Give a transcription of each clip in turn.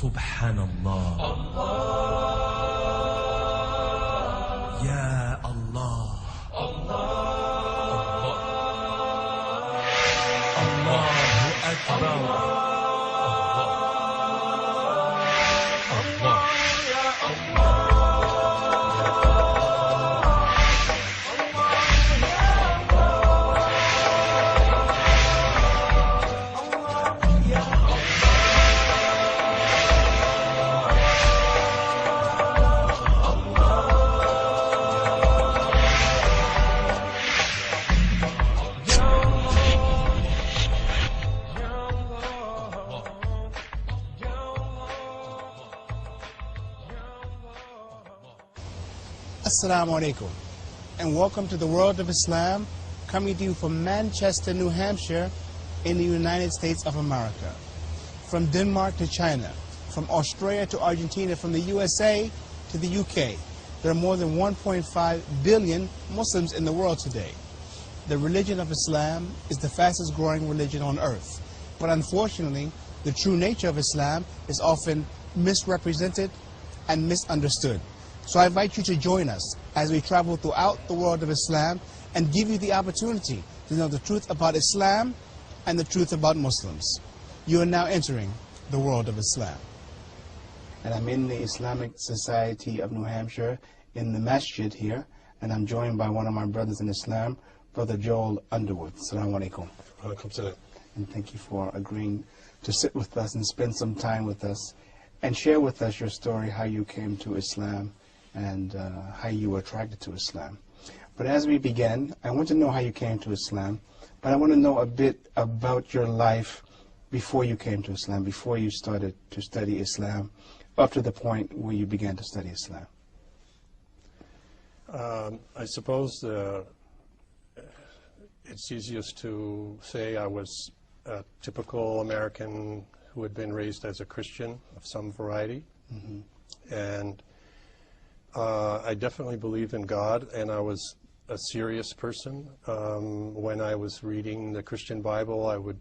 Subhanallah. Allah. Ya Allah. Allah. Allahu Akbar. Assalamu alaikum, and welcome to the World of Islam, coming to you from Manchester, New Hampshire, in the United States of America. From Denmark to China, from Australia to Argentina, from the USA to the UK, there are more than 1.5 billion Muslims in the world today. The religion of Islam is the fastest growing religion on earth, but unfortunately, the true nature of Islam is often misrepresented and misunderstood. So I invite you to join us as we travel throughout the world of Islam and give you the opportunity to know the truth about Islam and the truth about Muslims. You are now entering the world of Islam. And I'm in the Islamic Society of New Hampshire in the masjid here, and I'm joined by one of my brothers in Islam, Brother Joel Underwood. Assalamu alaikum. Welcome to that. And thank you for agreeing to sit with us and spend some time with us and share with us your story, how you came to Islam and how you were attracted to Islam. But as we begin, I want to know how you came to Islam, but I want to know a bit about your life before you came to Islam, before you started to study Islam, up to the point where you began to study Islam. I suppose it's easiest to say I was a typical American who had been raised as a Christian of some variety. Mm-hmm. And I definitely believe in God, and I was a serious person. When I was reading the Christian Bible, I would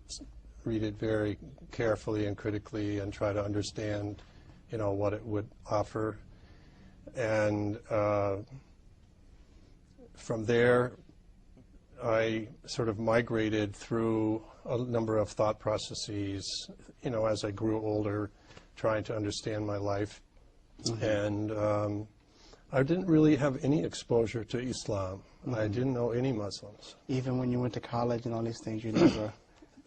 read it very carefully and critically and try to understand, what it would offer. And from there, I sort of migrated through a number of thought processes, as I grew older, trying to understand my life. Mm-hmm. And I didn't really have any exposure to Islam. Mm-hmm. I didn't know any Muslims. Even when you went to college and all these things, you never...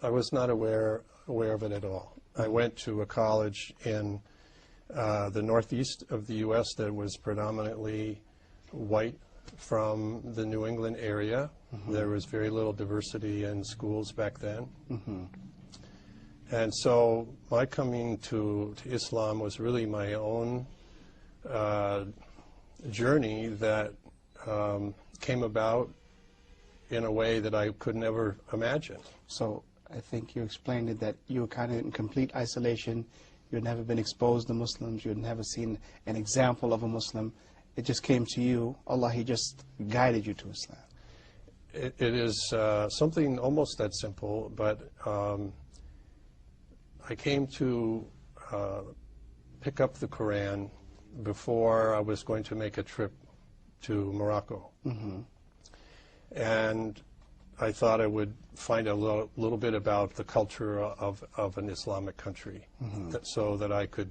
I was not aware of it at all. I went to a college in the northeast of the U.S. that was predominantly white from the New England area. Mm-hmm. There was very little diversity in schools back then. Mm-hmm. And so my coming to Islam was really my own journey that came about in a way that I could never imagine. So I think you explained it that you were kind of in complete isolation. You had never been exposed to Muslims. You had never seen an example of a Muslim. It just came to you. Allah, He just guided you to Islam. It is something almost that simple, but I came to pick up the Quran before I was going to make a trip to Morocco. Mm-hmm. And I thought I would find a little bit about the culture of an Islamic country, mm-hmm. so that I could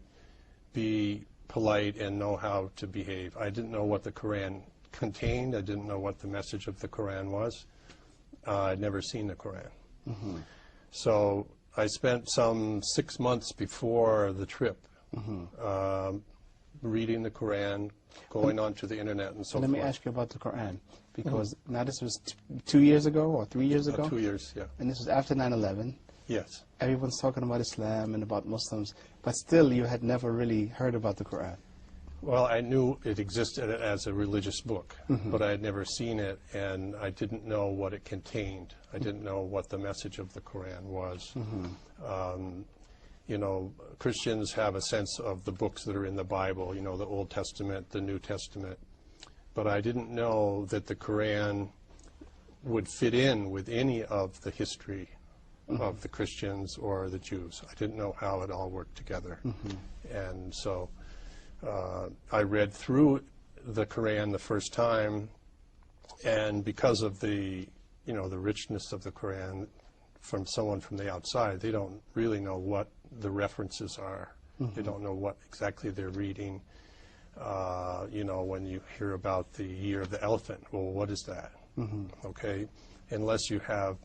be polite and know how to behave. I didn't know what the Quran contained. I didn't know what the message of the Quran was. I'd never seen the Quran. Mm-hmm. So I spent some 6 months before the trip mm-hmm. Reading the Quran, going onto the internet and so forth. Let me ask you about the Quran, because mm-hmm. now this was 2 years ago or 3 years ago? 2 years, yeah. And this was after 9/11. Yes. Everyone's talking about Islam and about Muslims, but still you had never really heard about the Quran. Well, I knew it existed as a religious book, mm-hmm. but I had never seen it, and I didn't know what it contained. I didn't know what the message of the Quran was. Mm-hmm. Christians have a sense of the books that are in the Bible, the Old Testament, the New Testament. But I didn't know that the Quran would fit in with any of the history of the Christians or the Jews. I didn't know how it all worked together. And so I read through the Quran the first time, and because of the the richness of the Quran, from someone from the outside, they don't really know what the references are. They don't know what exactly they're reading. When you hear about the year of the elephant, well, what is that? Okay, unless you have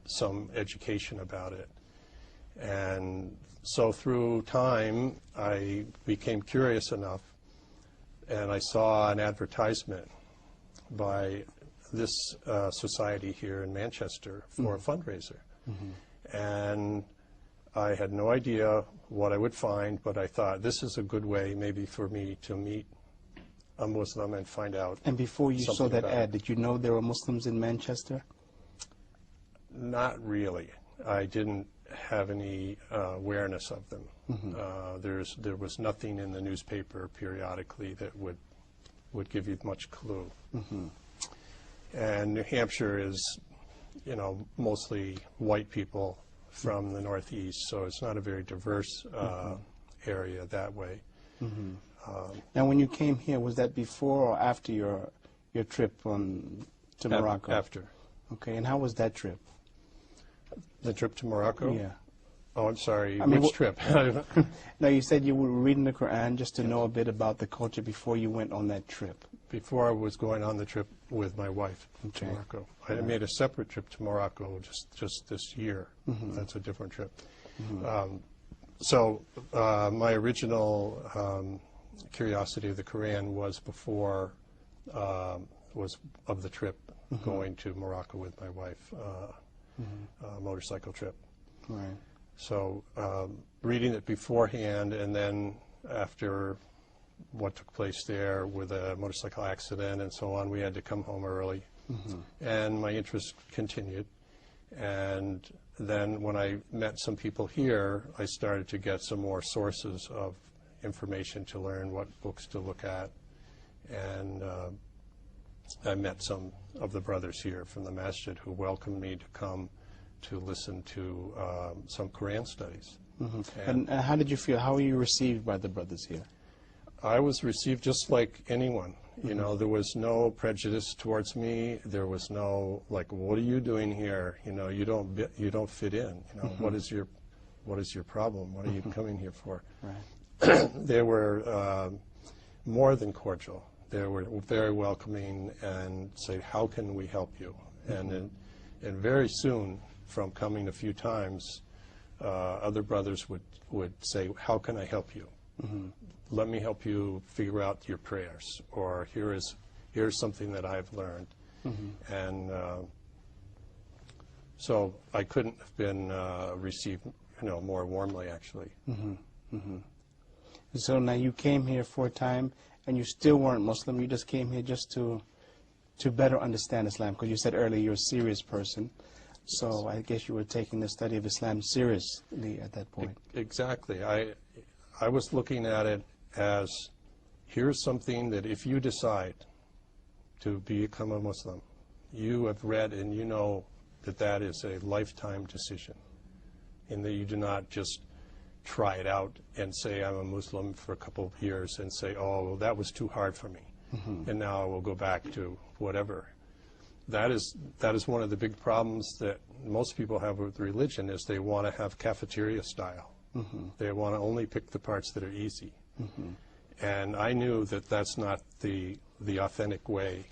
some education about it. And so through time, I became curious enough, and I saw an advertisement by this society here in Manchester for a fundraiser. And I had no idea what I would find, but I thought this is a good way maybe for me to meet a Muslim and find out. And before you saw that ad, did you know there were Muslims in Manchester? Not really. I didn't have any awareness of them. There was nothing in the newspaper periodically that would give you much clue. And New Hampshire is, mostly white people from the Northeast, so it's not a very diverse area that way. Now, when you came here, was that before or after your trip to Morocco? After. Okay, and how was that trip? The trip to Morocco? Yeah. Oh, I'm sorry. Which trip? No, you said you were reading the Quran just to know a bit about the culture before you went on that trip. Before I was going on the trip with my wife to Morocco. I made a separate trip to Morocco just this year. That's a different trip. So my original curiosity of the Quran was before, was of the trip going to Morocco with my wife, motorcycle trip. Right. So reading it beforehand, and then after what took place there with a motorcycle accident and so on, we had to come home early. And my interest continued. And then when I met some people here, I started to get some more sources of information to learn what books to look at. And I met some of the brothers here from the masjid who welcomed me to come to listen to some Quran studies. And how did you feel? How were you received by the brothers here? I was received just like anyone. There was no prejudice towards me. There was no like, what are you doing here? You don't fit in. What is your problem? What are you coming here for? Right. They were more than cordial. They were very welcoming and say, how can we help you? And very soon, from coming a few times, other brothers would say, how can I help you? Let me help you figure out your prayers, or here's something that I've learned. And so I couldn't have been received more warmly, actually. So now you came here for a time, and you still weren't Muslim. You just came here just to better understand Islam, because you said earlier you're a serious person. So I guess you were taking the study of Islam seriously at that point. Exactly. I was looking at it as, here's something that if you decide to become a Muslim, you have read and you know that that is a lifetime decision, and that you do not just try it out and say, I'm a Muslim for a couple of years and say, oh, well, that was too hard for me, and now I will go back to whatever. That is one of the big problems that most people have with religion, is they want to have cafeteria style. They want to only pick the parts that are easy. And I knew that that's not the authentic way.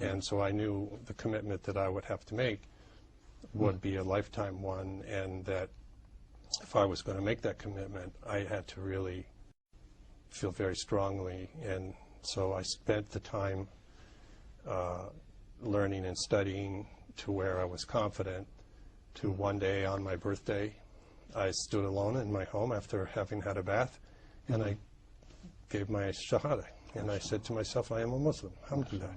And so I knew the commitment that I would have to make would be a lifetime one, and that if I was going to make that commitment, I had to really feel very strongly. And so I spent the time learning and studying to where I was confident, to one day on my birthday, I stood alone in my home after having had a bath, and I gave my shahada, and I said to myself, I am a Muslim. Alhamdulillah.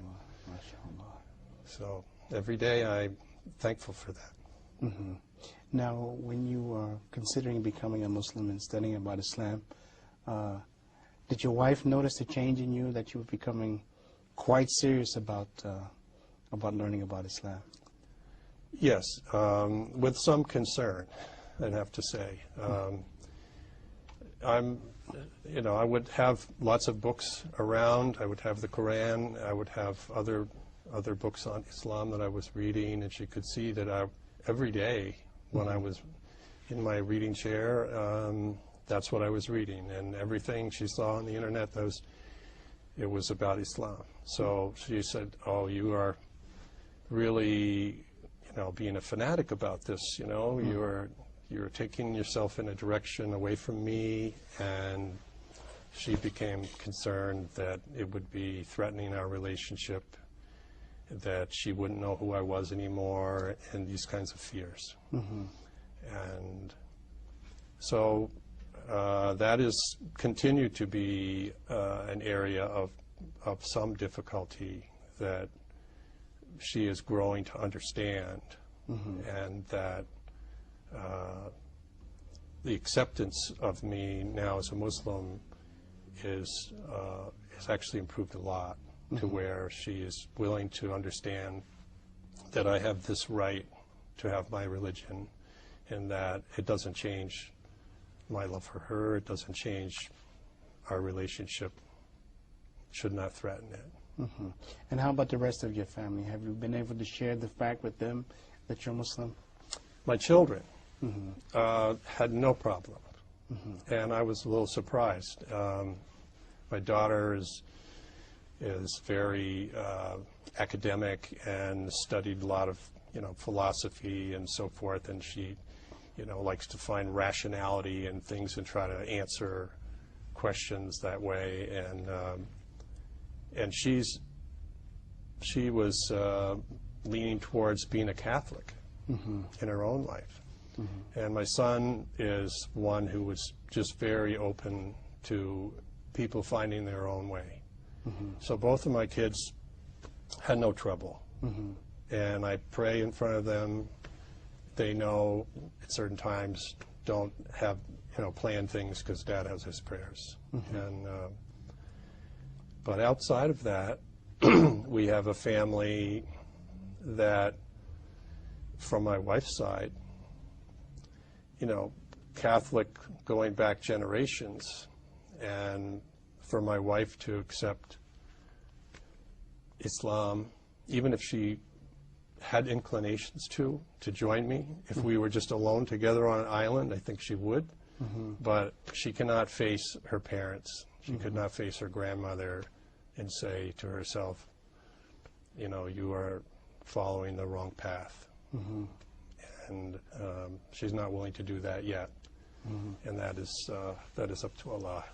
So every day I'm thankful for that. Now, when you were considering becoming a Muslim and studying about Islam, did your wife notice a change in you, that you were becoming quite serious about learning about Islam? Yes, with some concern, I'd have to say. I would have lots of books around. I would have the Quran. I would have other books on Islam that I was reading, and she could see that every day when I was in my reading chair, that's what I was reading, and everything she saw on the internet, it was about Islam. So she said, "Oh, you are really, being a fanatic about this. You're taking yourself in a direction away from me," and she became concerned that it would be threatening our relationship, that she wouldn't know who I was anymore, and these kinds of fears. And so that is continued to be an area of some difficulty that she is growing to understand, and that the acceptance of me now as a Muslim is actually improved a lot, to where she is willing to understand that I have this right to have my religion, and that it doesn't change my love for her, it doesn't change our relationship, should not threaten it. And how about the rest of your family? Have you been able to share the fact with them that you're Muslim? My children had no problem, and I was a little surprised. My daughter is very academic and studied a lot of philosophy and so forth, and she likes to find rationality in things and try to answer questions that way, and she was leaning towards being a Catholic in her own life. And my son is one who was just very open to people finding their own way. So both of my kids had no trouble. And I pray in front of them. They know at certain times, don't have plan things because Dad has his prayers. But outside of that, we have a family that, from my wife's side, Catholic going back generations, and for my wife to accept Islam, even if she had inclinations to join me, if we were just alone together on an island, I think she would. But she cannot face her parents. She could not face her grandmother and say to herself, you are following the wrong path. And she's not willing to do that yet. And that is up to Allah.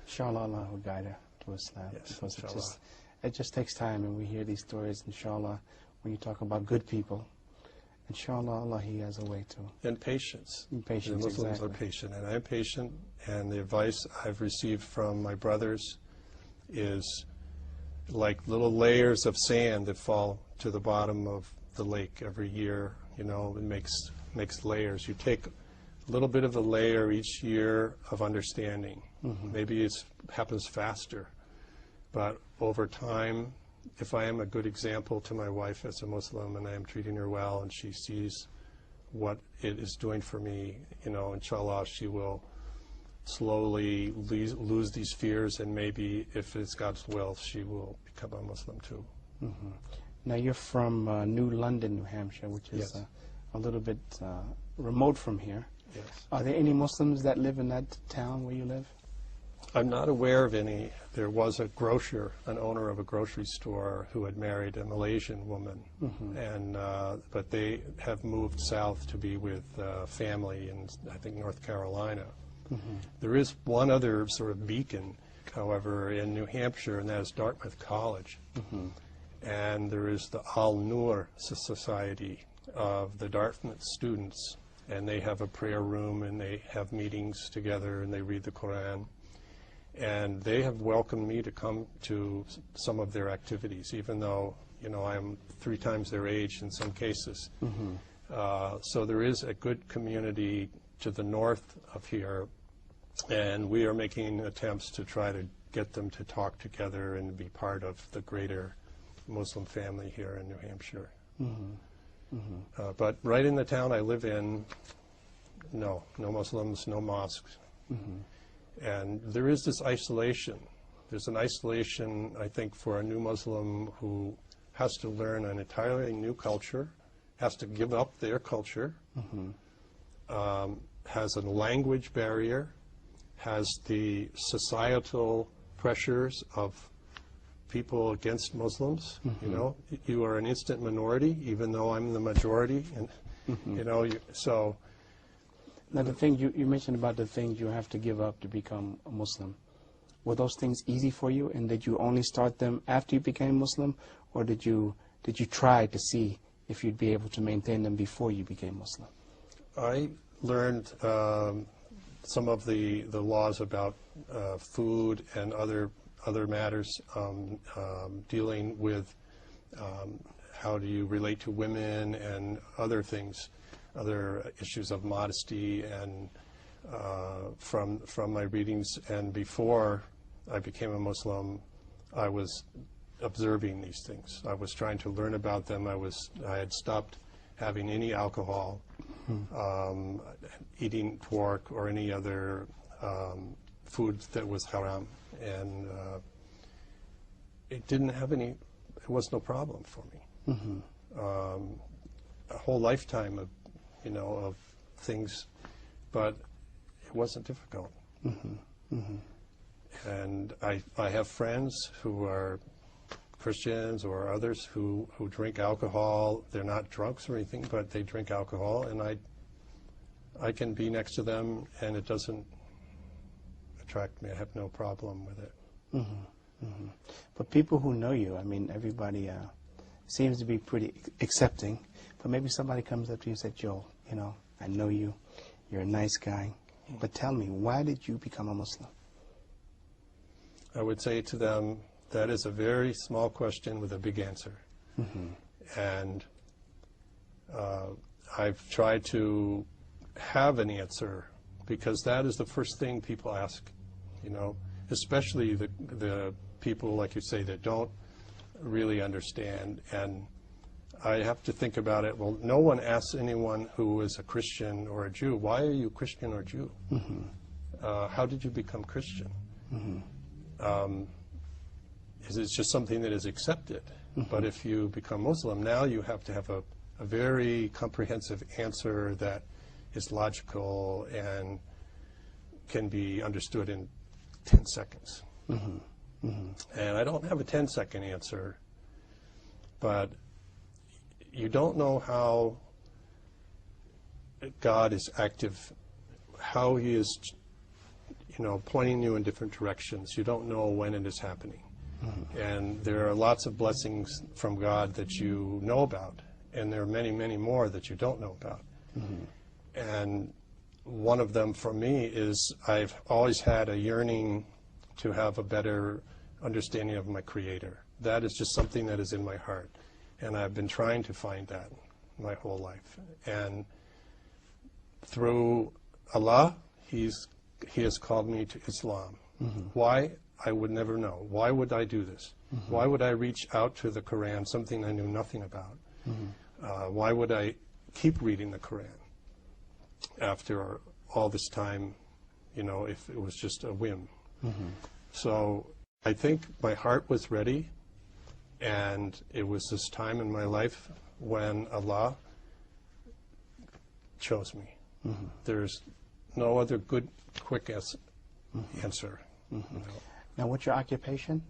Inshallah, Allah will guide her to Islam. Yes, Because it just takes time, and we hear these stories, inshallah, when you talk about good people. Inshallah, Allah, He has a way to. And patience. And patience, the Muslims exactly. are patient, and I'm patient, and the advice I've received from my brothers is like little layers of sand that fall to the bottom of the lake every year. It makes layers. You take a little bit of a layer each year of understanding. Maybe it happens faster, but over time, if I am a good example to my wife as a Muslim and I am treating her well and she sees what it is doing for me, inshallah, she will slowly lose these fears, and maybe, if it's God's will, she will become a Muslim too. Now, you're from New London, New Hampshire, which is Yes. a little bit remote from here. Yes. Are there any Muslims that live in that town where you live? I'm not aware of any. There was a grocer, an owner of a grocery store, who had married a Malaysian woman, but they have moved south to be with family in, I think, North Carolina. There is one other sort of beacon, however, in New Hampshire, and that is Dartmouth College. And there is the Al-Nur Society of the Dartmouth students, and they have a prayer room, and they have meetings together, and they read the Quran. And they have welcomed me to come to some of their activities, even though, I am 3 times their age in some cases. So there is a good community to the north of here, and we are making attempts to try to get them to talk together and be part of the greater Muslim family here in New Hampshire. But right in the town I live in, no Muslims, no mosques. And there is this isolation. There's an isolation, I think, for a new Muslim who has to learn an entirely new culture, has to give up their culture, has a language barrier, has the societal pressures of people against Muslims. You know, you are an instant minority, even though I'm the majority, and you know, so. Now, the thing you mentioned about the things you have to give up to become a Muslim, were those things easy for you, and did you only start them after you became Muslim, or did you try to see if you'd be able to maintain them before you became Muslim? I learned some of the laws about food and other matters, dealing with how do you relate to women and other things, other issues of modesty, and from my readings. And before I became a Muslim, I was observing these things. I was trying to learn about them. I had stopped having any alcohol, eating pork or any other food that was haram, and it didn't have any. It was no problem for me. A whole lifetime of, you know, of things, but it wasn't difficult. And I have friends who are Christians or others who drink alcohol. They're not drunks or anything, but they drink alcohol, and I can be next to them, and it doesn't attract me. I have no problem with it. But people who know you, I mean, everybody seems to be pretty accepting, but maybe somebody comes up to you and says, Joel, you know, I know you, you're a nice guy, but tell me, why did you become a Muslim? I would say to them, that is a very small question with a big answer. And I've tried to have an answer, because that is the first thing people ask, you know, especially the people, like you say, that don't really understand. And I have to think about it. Well, no one asks anyone who is a Christian or a Jew, why are you Christian or Jew? How did you become Christian? Is it just something that is accepted? But if you become Muslim, now you have to have a very comprehensive answer that is logical and can be understood in 10 seconds. And I don't have a 10-second answer, but you don't know how God is active, how He is, you know, pointing you in different directions. You don't know when it is happening. And there are lots of blessings from God that you know about, and there are many, many more that you don't know about. And one of them for me is I've always had a yearning to have a better understanding of my Creator. That is just something that is in my heart, and I've been trying to find that my whole life. And through Allah, He has called me to Islam. Why? I would never know. Why would I do this? Why would I reach out to the Quran, something I knew nothing about? Why would I keep reading the Quran after all this time, you know, if it was just a whim? So I think my heart was ready, and it was this time in my life when Allah chose me. There's no other good, quick answer. You know. Now, what's your occupation?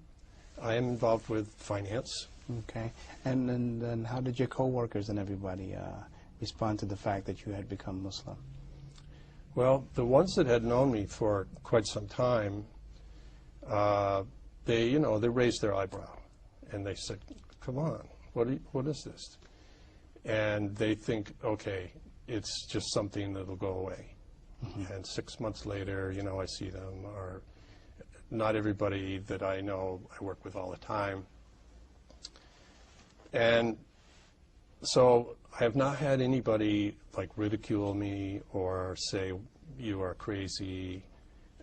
I am involved with finance. Okay. And then how did your co-workers and everybody respond to the fact that you had become Muslim? Well, the ones that had known me for quite some time, they raised their eyebrow, and they said, "Come on, what is this?" And they think, okay, it's just something that'll go away. And 6 months later, you know, I see them, or not everybody that I know I work with all the time. And so I have not had anybody like ridicule me or say you are crazy.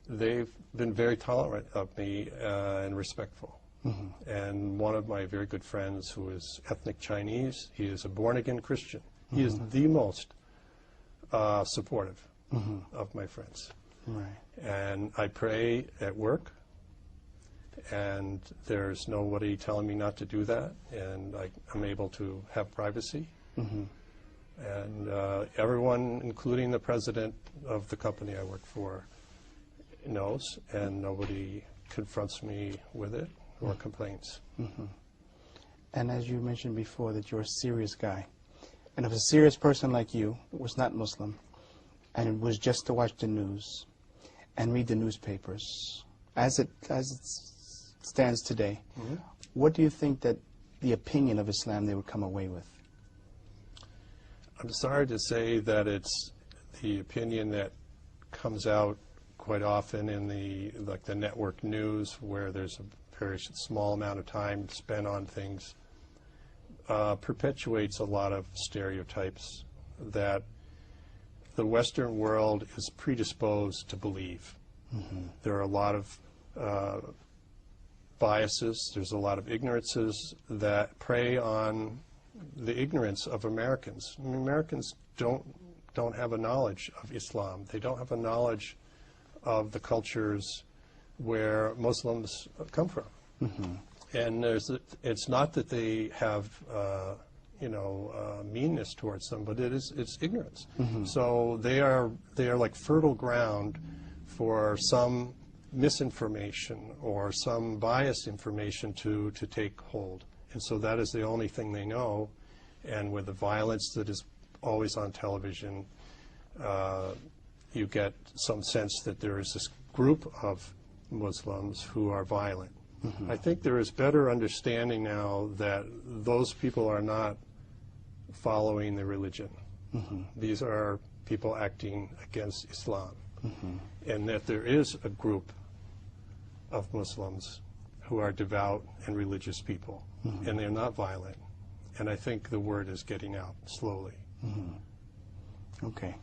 They've been very tolerant of me and respectful. And one of my very good friends who is ethnic Chinese, he is a born-again Christian. He is the most supportive of my friends. Right. And I pray at work, and there's nobody telling me not to do that, and I'm able to have privacy. And everyone, including the president of the company I work for, knows, and nobody confronts me with it or complains. And as you mentioned before, that you're a serious guy. And if a serious person like you was not Muslim, and it was just to watch the news and read the newspapers, as it stands today, what do you think that the opinion of Islam they would come away with? I'm sorry to say that it's the opinion that comes out quite often in the network news, where there's a very small amount of time spent on things, perpetuates a lot of stereotypes that the Western world is predisposed to believe. There are a lot of biases, there's a lot of ignorances that prey on the ignorance of Americans. I mean, Americans don't have a knowledge of Islam. They don't have a knowledge of the cultures where Muslims come from. And it's not that they have meanness towards them, but it's ignorance. So they are like fertile ground for some misinformation or some biased information to take hold. And so that is the only thing they know. And with the violence that is always on television, you get some sense that there is this group of Muslims who are violent. I think there is better understanding now that those people are not following the religion. These are people acting against Islam. And that there is a group of Muslims who are devout and religious people, and they're not violent. And I think the word is getting out slowly. Okay.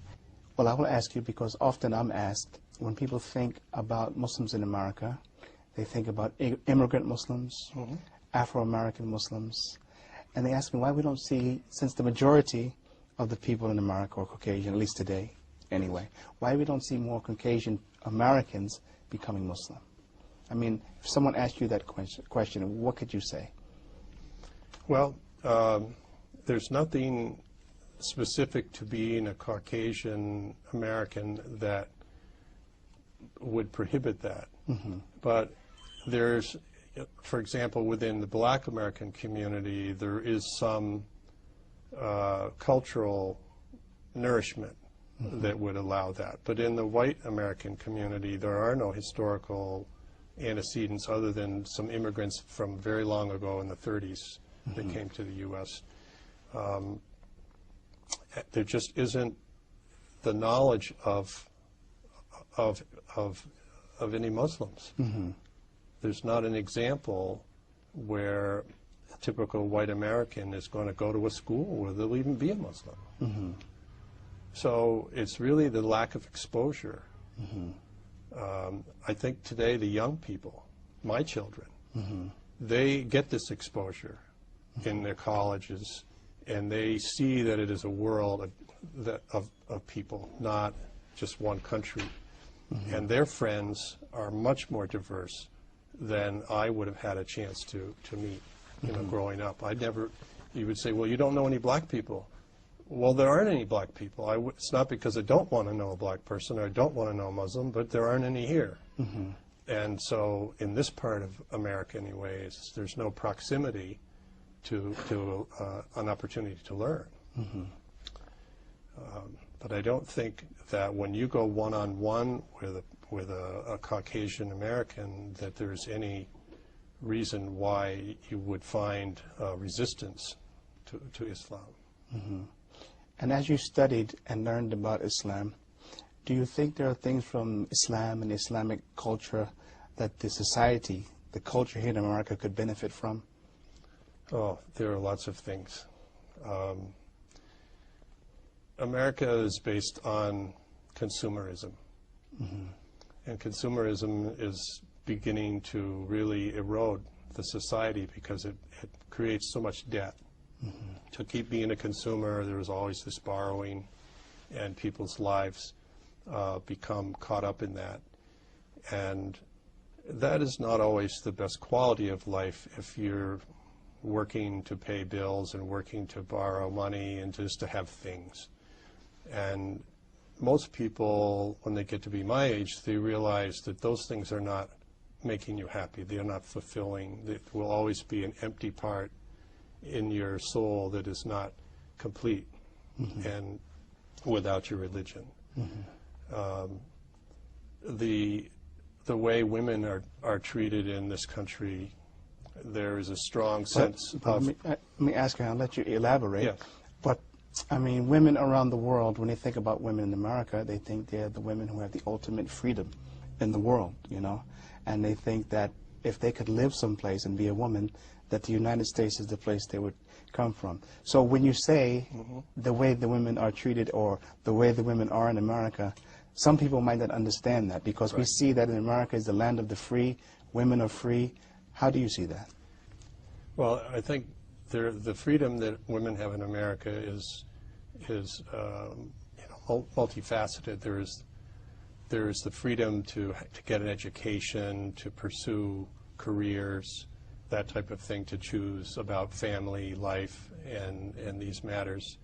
Well, I will ask you, because often I'm asked, when people think about Muslims in America, they think about immigrant Muslims, Afro-American Muslims, and they ask me why we don't see, since the majority of the people in America are Caucasian, at least today anyway, why we don't see more Caucasian Americans becoming Muslim? I mean, if someone asked you that question, what could you say? Well, there's nothing specific to being a Caucasian American that would prohibit that. But there's, for example, within the Black American community, there is some cultural nourishment that would allow that. But in the white American community, there are no historical antecedents other than some immigrants from very long ago in the 30s that came to the U.S. There just isn't the knowledge of any Muslims. There's not an example where a typical white American is going to go to a school where there'll even be a Muslim. So it's really the lack of exposure. I think today the young people, my children, they get this exposure in their colleges, and they see that it is a world of people, not just one country. And their friends are much more diverse than I would have had a chance to meet, growing up. You would say, well, you don't know any black people. Well, there aren't any black people. It's not because I don't want to know a black person or I don't want to know a Muslim, but there aren't any here. And so in this part of America anyways, there's no proximity to an opportunity to learn. But I don't think that when you go one-on-one with a Caucasian American that there's any reason why you would find resistance to Islam. And as you studied and learned about Islam, do you think there are things from Islam and Islamic culture that the society, the culture here in America could benefit from? Oh, there are lots of things. America is based on consumerism. And consumerism is beginning to really erode the society because it creates so much debt. To keep being a consumer, there was always this borrowing, and people's lives become caught up in that. And that is not always the best quality of life if you're working to pay bills and working to borrow money and just to have things. And most people, when they get to be my age, they realize that those things are not making you happy. They are not fulfilling. There will always be an empty part in your soul that is not complete and without your religion. The way women are treated in this country, there is a strong sense of... Let me ask you, I'll let you elaborate. Yes. But, I mean, women around the world, when they think about women in America, they think they're the women who have the ultimate freedom in the world, you know? And they think that if they could live someplace and be a woman, that the United States is the place they would come from. So when you say the way the women are treated or the way the women are in America, some people might not understand that because we see that in America is the land of the free, women are free. How do you see that? Well, I think the freedom that women have in America is multifaceted. There is the freedom to get an education, to pursue careers, that type of thing, to choose about family, life, and these matters.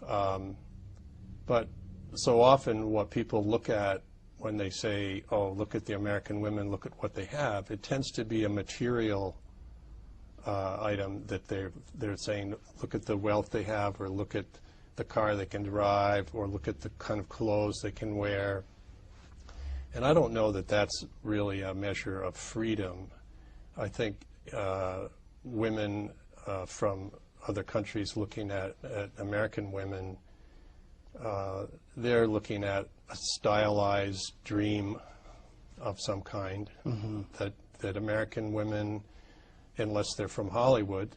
But so often what people look at when they say, oh, look at the American women, look at what they have, it tends to be a material item that they're saying, look at the wealth they have, or look at the car they can drive, or look at the kind of clothes they can wear. And I don't know that that's really a measure of freedom. I think women from other countries looking at American women, they're looking at a stylized dream of some kind, that American women, unless they're from Hollywood,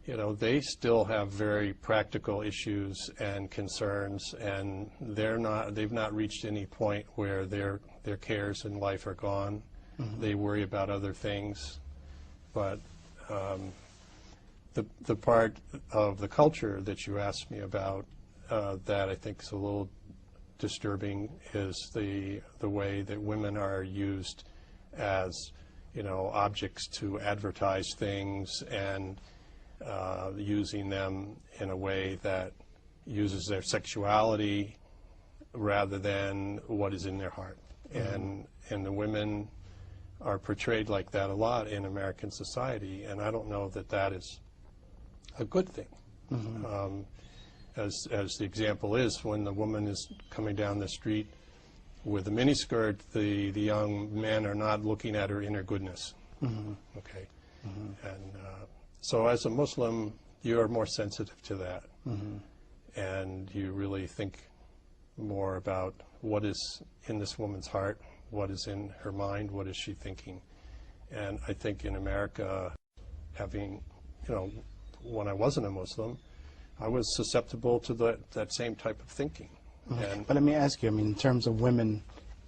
you know, they still have very practical issues and concerns, and they've not reached any point where their cares in life are gone. They worry about other things. But the part of the culture that you asked me about that I think is a little disturbing is the way that women are used as, you know, objects to advertise things, and using them in a way that uses their sexuality rather than what is in their heart. And the women are portrayed like that a lot in American society, and I don't know that that is a good thing. As the example is, when the woman is coming down the street with a miniskirt, the young men are not looking at her inner goodness. Okay, and so as a Muslim, you are more sensitive to that, and you really think more about what is in this woman's heart, what is in her mind, what is she thinking. And I think in America, having, you know, when I wasn't a Muslim, I was susceptible to that same type of thinking. But let me ask you, I mean, in terms of women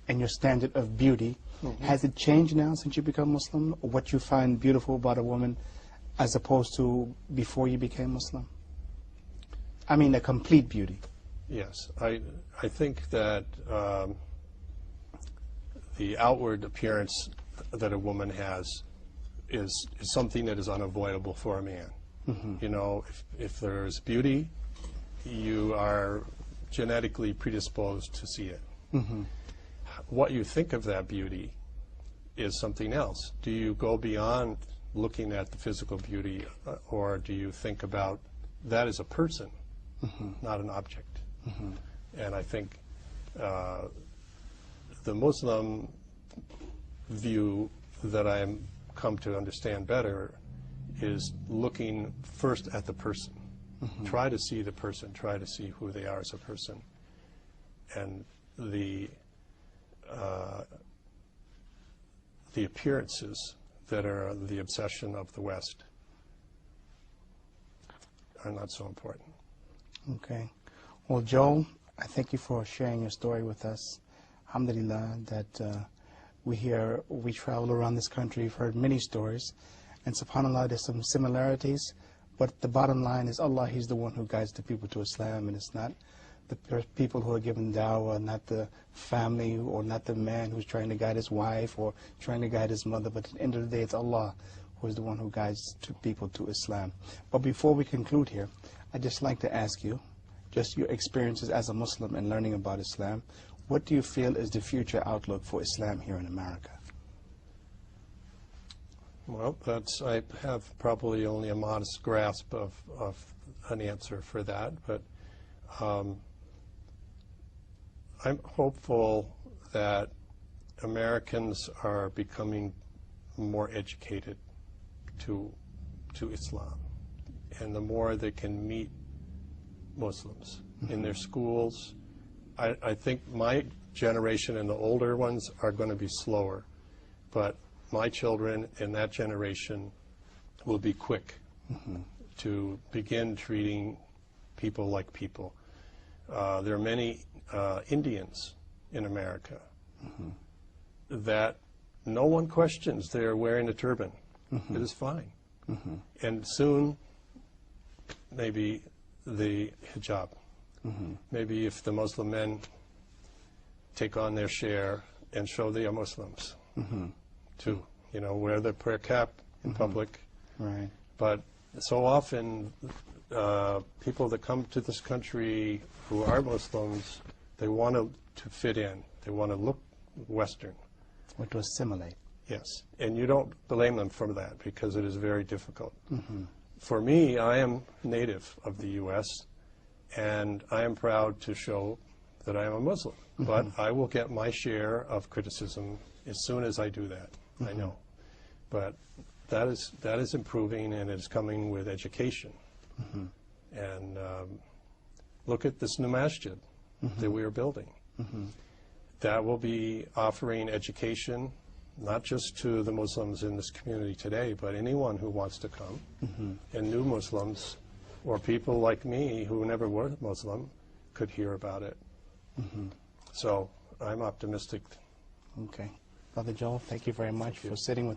and your standard of beauty, has it changed now since you become Muslim? What you find beautiful about a woman as opposed to before you became Muslim? I mean, a complete beauty. Yes, I think that the outward appearance that a woman has is something that is unavoidable for a man. You know, if there's beauty, you are genetically predisposed to see it. What you think of that beauty is something else. Do you go beyond looking at the physical beauty, or do you think about that as a person, not an object? And I think the Muslim view that I am come to understand better is looking first at the person. Try to see the person, try to see who they are as a person. And the appearances that are the obsession of the West are not so important. Okay. Well, Joel, I thank you for sharing your story with us. Alhamdulillah, that we travel around this country, we've heard many stories, and subhanAllah, there's some similarities, But the bottom line is Allah, He's the one who guides the people to Islam, and it's not the people who are given dawah, not the family, or not the man who's trying to guide his wife or trying to guide his mother. But at the end of the day, it's Allah who is the one who guides people to Islam. But before we conclude here, I'd just like to ask you, just your experiences as a Muslim and learning about Islam, what do you feel is the future outlook for Islam here in America? Well, I have probably only a modest grasp of an answer for that, but I'm hopeful that Americans are becoming more educated to Islam, and the more they can meet Muslims in their schools. I think my generation and the older ones are going to be slower, but my children in that generation will be quick to begin treating people like people. There are many Indians in America that no one questions they're wearing a turban. It is fine. And soon, maybe the hijab. Maybe if the Muslim men take on their share and show they are Muslims too, wear the prayer cap in public. Right. But so often, people that come to this country who are Muslims, they want to fit in. They want to look Western. Or to assimilate. Yes. And you don't blame them for that, because it is very difficult. For me, I am native of the U.S., and I am proud to show that I am a Muslim. But I will get my share of criticism as soon as I do that. I know. But that is improving, and it's coming with education. And look at this new masjid that we are building. That will be offering education, not just to the Muslims in this community today, but anyone who wants to come, and new Muslims, or people like me who never were Muslim, could hear about it. So I'm optimistic. Okay. Brother Joel, thank you very much for sitting with